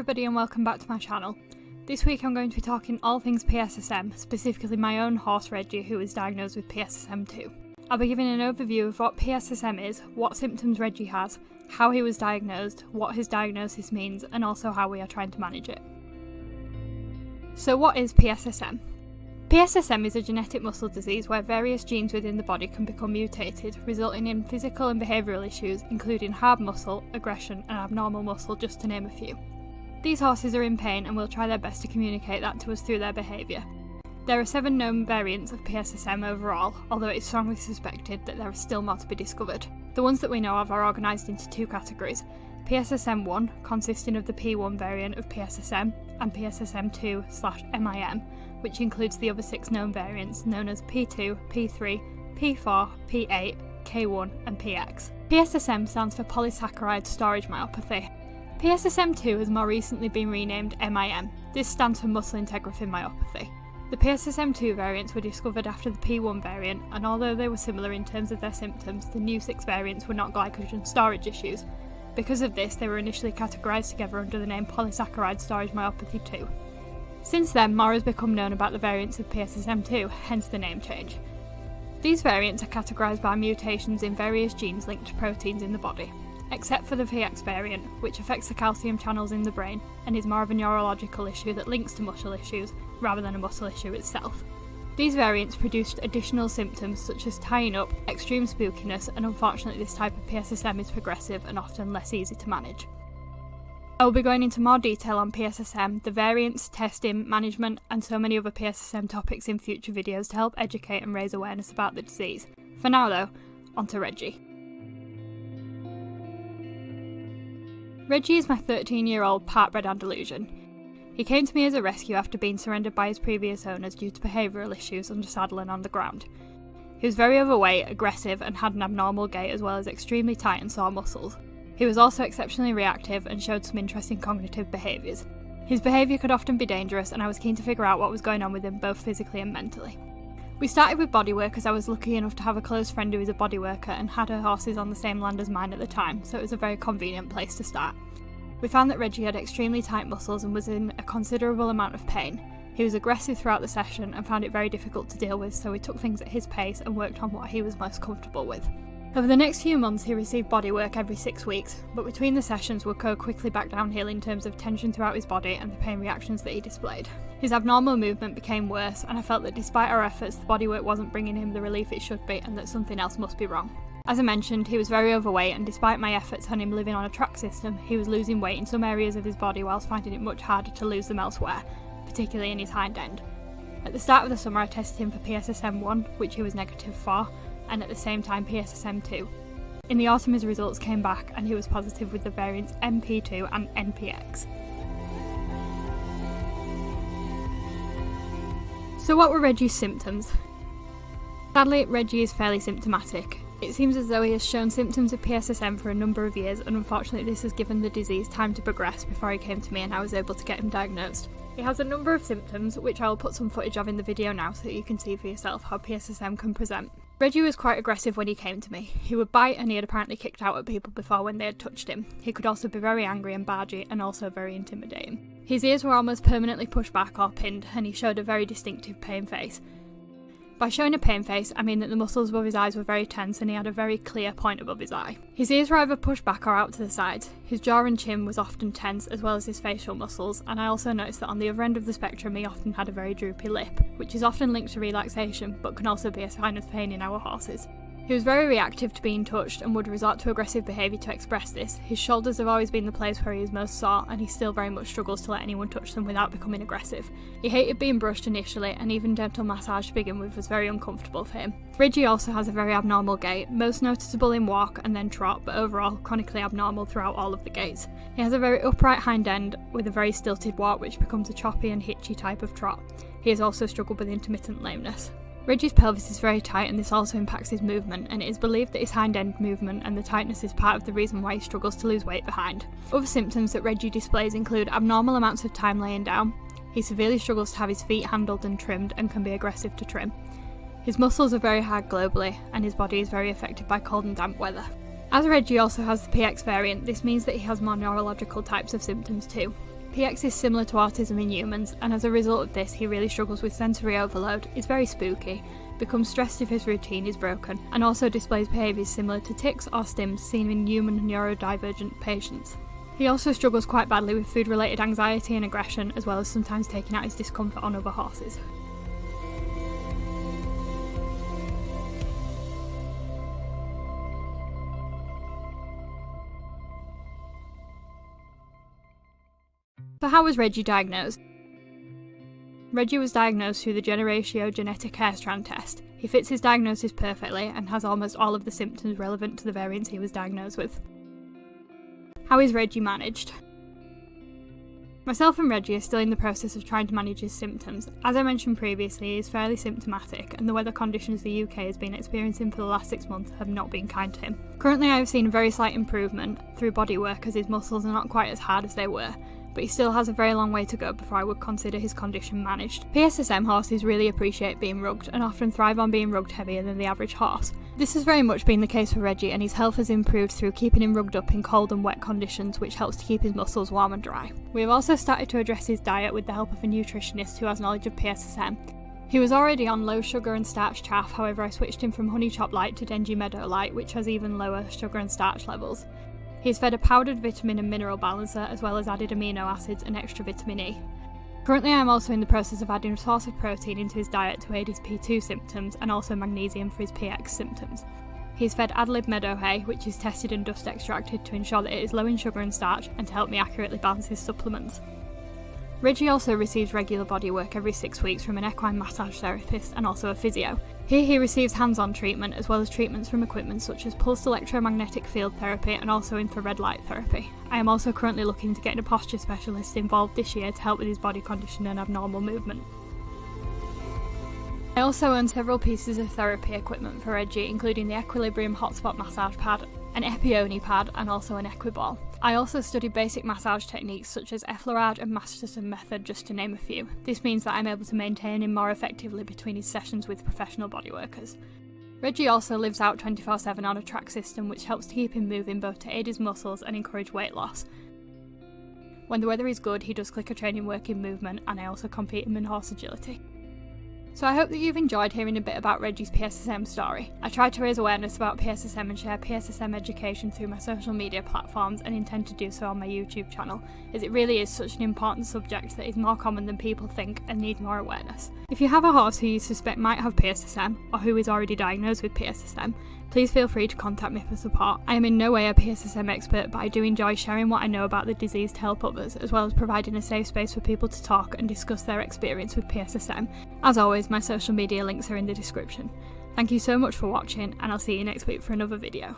everybody and welcome back to my channel. This week I'm going to be talking all things PSSM, specifically my own horse Reggie, who was diagnosed with PSSM2. I'll be giving an overview of what PSSM is, what symptoms Reggie has, how he was diagnosed, what his diagnosis means, and also how we are trying to manage it. So what is PSSM? PSSM is a genetic muscle disease where various genes within the body can become mutated, resulting in physical and behavioural issues including hard muscle, aggression and abnormal muscle, just to name a few. These horses are in pain and will try their best to communicate that to us through their behaviour. There are 7 known variants of PSSM overall, although it is strongly suspected that there are still more to be discovered. The ones that we know of are organised into 2 categories: PSSM1, consisting of the P1 variant of PSSM, and PSSM2/MIM, which includes the other 6 known variants known as P2, P3, P4, P8, K1 and PX. PSSM stands for polysaccharide storage myopathy. PSSM2 has more recently been renamed MIM. This stands for muscle integrity myopathy. The PSSM2 variants were discovered after the P1 variant, and although they were similar in terms of their symptoms, the new 6 variants were not glycogen storage issues. Because of this, they were initially categorised together under the name polysaccharide storage myopathy 2. Since then, more has become known about the variants of PSSM2, hence the name change. These variants are categorised by mutations in various genes linked to proteins in the body, except for the PX variant, which affects the calcium channels in the brain and is more of a neurological issue that links to muscle issues rather than a muscle issue itself. These variants produced additional symptoms such as tying up, extreme spookiness, and unfortunately this type of PSSM is progressive and often less easy to manage. I will be going into more detail on PSSM, the variants, testing, management, and so many other PSSM topics in future videos to help educate and raise awareness about the disease. For now though, onto Reggie. Reggie is my 13-year-old part-bred Andalusian. He came to me as a rescue after being surrendered by his previous owners due to behavioural issues under saddle and on the ground. He was very overweight, aggressive, and had an abnormal gait as well as extremely tight and sore muscles. He was also exceptionally reactive and showed some interesting cognitive behaviours. His behaviour could often be dangerous, and I was keen to figure out what was going on with him both physically and mentally. We started with bodywork as I was lucky enough to have a close friend who is a bodyworker and had her horses on the same land as mine at the time, so it was a very convenient place to start. We found that Reggie had extremely tight muscles and was in a considerable amount of pain. He was aggressive throughout the session and found it very difficult to deal with, so we took things at his pace and worked on what he was most comfortable with. Over the next few months he received bodywork every 6 weeks, but between the sessions would go quickly back downhill in terms of tension throughout his body and the pain reactions that he displayed. His abnormal movement became worse, and I felt that despite our efforts the bodywork wasn't bringing him the relief it should be and that something else must be wrong. As I mentioned, he was very overweight, and despite my efforts on him living on a track system, he was losing weight in some areas of his body whilst finding it much harder to lose them elsewhere, particularly in his hind end. At the start of the summer I tested him for PSSM1, which he was negative for, and at the same time PSSM2. In the autumn his results came back and he was positive with the variants MP2 and NPX. So what were Reggie's symptoms? Sadly, Reggie is fairly symptomatic. It seems as though he has shown symptoms of PSSM for a number of years, and unfortunately this has given the disease time to progress before he came to me and I was able to get him diagnosed. He has a number of symptoms, which I will put some footage of in the video now so that you can see for yourself how PSSM can present. Reggie was quite aggressive when he came to me. He would bite, and he had apparently kicked out at people before when they had touched him. He could also be very angry and bargy and also very intimidating. His ears were almost permanently pushed back or pinned, and he showed a very distinctive pain face. By showing a pain face, I mean that the muscles above his eyes were very tense and he had a very clear point above his eye. His ears were either pushed back or out to the sides. His jaw and chin was often tense, as well as his facial muscles, and I also noticed that on the other end of the spectrum he often had a very droopy lip, which is often linked to relaxation but can also be a sign of pain in our horses. He was very reactive to being touched and would resort to aggressive behaviour to express this. His shoulders have always been the place where he is most sore, and he still very much struggles to let anyone touch them without becoming aggressive. He hated being brushed initially, and even gentle massage to begin with was very uncomfortable for him. Reggie also has a very abnormal gait, most noticeable in walk and then trot, but overall chronically abnormal throughout all of the gaits. He has a very upright hind end with a very stilted walk which becomes a choppy and hitchy type of trot. He has also struggled with intermittent lameness. Reggie's pelvis is very tight, and this also impacts his movement, and it is believed that his hind end movement and the tightness is part of the reason why he struggles to lose weight behind. Other symptoms that Reggie displays include abnormal amounts of time laying down. He severely struggles to have his feet handled and trimmed and can be aggressive to trim. His muscles are very hard globally, and his body is very affected by cold and damp weather. As Reggie also has the PX variant, this means that he has more neurological types of symptoms too. PX is similar to autism in humans, and as a result of this he really struggles with sensory overload, is very spooky, becomes stressed if his routine is broken, and also displays behaviours similar to tics or stims seen in human neurodivergent patients. He also struggles quite badly with food-related anxiety and aggression, as well as sometimes taking out his discomfort on other horses. So how was Reggie diagnosed? Reggie was diagnosed through the Generatio Genetic Hair Strand test. He fits his diagnosis perfectly and has almost all of the symptoms relevant to the variants he was diagnosed with. How is Reggie managed? Myself and Reggie are still in the process of trying to manage his symptoms. As I mentioned previously, he is fairly symptomatic, and the weather conditions the UK has been experiencing for the last 6 months have not been kind to him. Currently I have seen a very slight improvement through body work as his muscles are not quite as hard as they were, but he still has a very long way to go before I would consider his condition managed. PSSM horses really appreciate being rugged and often thrive on being rugged heavier than the average horse. This has very much been the case for Reggie, and his health has improved through keeping him rugged up in cold and wet conditions, which helps to keep his muscles warm and dry. We have also started to address his diet with the help of a nutritionist who has knowledge of PSSM. He was already on low sugar and starch chaff, however I switched him from Honey Chop Light to Dengie Meadow Light, which has even lower sugar and starch levels. He is fed a powdered vitamin and mineral balancer, as well as added amino acids and extra vitamin E. Currently I am also in the process of adding a source of protein into his diet to aid his P2 symptoms, and also magnesium for his PX symptoms. He is fed Adlib Meadow Hay, which is tested and dust extracted to ensure that it is low in sugar and starch, and to help me accurately balance his supplements. Reggie also receives regular body work every 6 weeks from an equine massage therapist and also a physio. Here he receives hands-on treatment, as well as treatments from equipment such as pulsed electromagnetic field therapy and also infrared light therapy. I am also currently looking to get a posture specialist involved this year to help with his body condition and abnormal movement. I also own several pieces of therapy equipment for Reggie, including the Equilibrium Hotspot Massage Pad, an Epione pad, and also an Equiball. I also studied basic massage techniques such as Effleurage and Masterson method, just to name a few. This means that I'm able to maintain him more effectively between his sessions with professional bodyworkers. Reggie also lives out 24/7 on a track system, which helps to keep him moving both to aid his muscles and encourage weight loss. When the weather is good, he does clicker training work in movement, and I also compete him in horse agility. So I hope that you've enjoyed hearing a bit about Reggie's PSSM story. I try to raise awareness about PSSM and share PSSM education through my social media platforms, and intend to do so on my YouTube channel, as it really is such an important subject that is more common than people think and needs more awareness. If you have a horse who you suspect might have PSSM, or who is already diagnosed with PSSM, please feel free to contact me for support. I am in no way a PSSM expert, but I do enjoy sharing what I know about the disease to help others, as well as providing a safe space for people to talk and discuss their experience with PSSM. As always, my social media links are in the description. Thank you so much for watching, and I'll see you next week for another video.